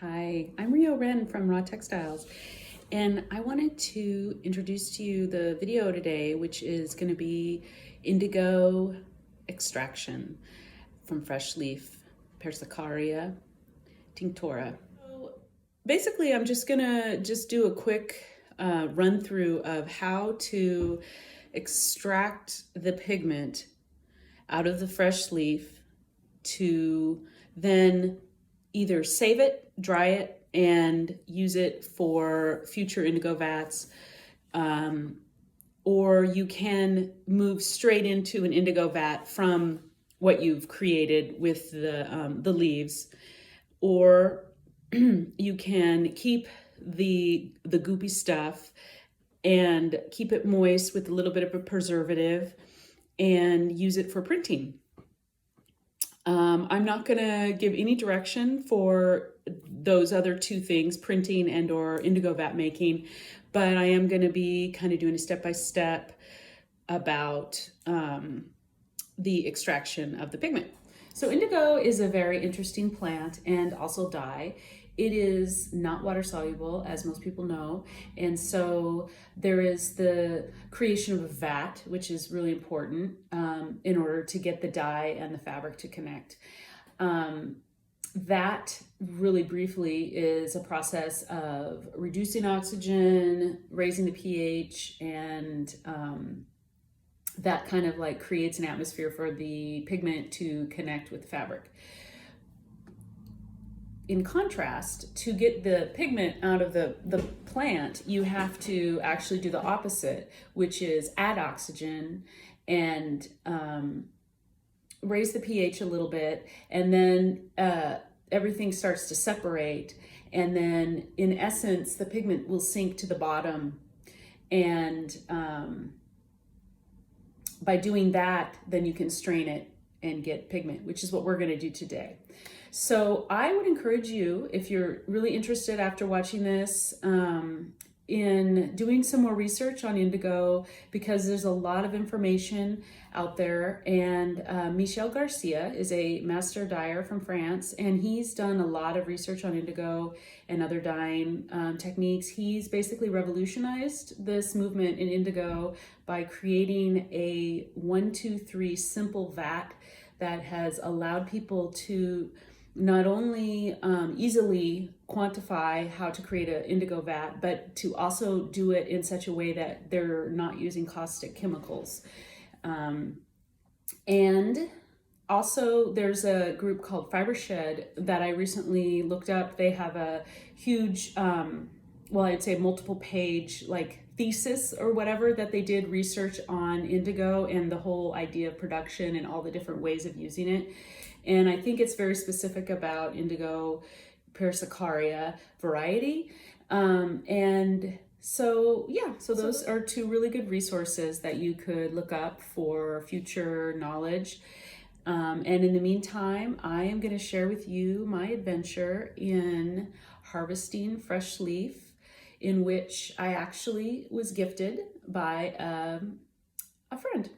Hi, I'm Rio Wren from Raw Textiles, and I wanted to introduce to you the video today, which is going to be indigo extraction from fresh leaf Persicaria Tinctoria. So basically, I'm just gonna do a quick run through of how to extract the pigment out of the fresh leaf to then either save it, dry it, and use it for future indigo vats, or you can move straight into an indigo vat from what you've created with the leaves, or you can keep the goopy stuff and keep it moist with a little bit of a preservative and use it for printing. I'm not going to give any direction for those other two things, printing and or indigo vat making, but I am going to be kind of doing a step-by-step about the extraction of the pigment. So indigo is a very interesting plant and also dye. It is not water soluble, as most people know, and so there is the creation of a vat, which is really important in order to get the dye and the fabric to connect. That really briefly is a process of reducing oxygen, raising the pH, and that kind of like creates an atmosphere for the pigment to connect with the fabric. In contrast, to get the pigment out of the plant, you have to actually do the opposite, which is add oxygen and raise the pH a little bit, and then everything starts to separate, and then in essence the pigment will sink to the bottom, and by doing that then you can strain it and get pigment, which is what we're going to do today. So I would encourage you, if you're really interested after watching this, in doing some more research on indigo, because there's a lot of information out there. And Michel Garcia is a master dyer from France, and he's done a lot of research on indigo and other dyeing techniques. He's basically revolutionized this movement in indigo by creating a 1, 2, 3 simple vat that has allowed people to not only easily quantify how to create an indigo vat, but to also do it in such a way that they're not using caustic chemicals. And also there's a group called Fibershed that I recently looked up. They have a huge, well, I'd say multiple page like thesis or whatever that they did research on indigo and the whole idea of production and all the different ways of using it. And I think it's very specific about indigo Persicaria variety. And so, yeah, so those are two really good resources that you could look up for future knowledge. And in the meantime, I am going to share with you my adventure in harvesting fresh leaf, in which I actually was gifted by a friend.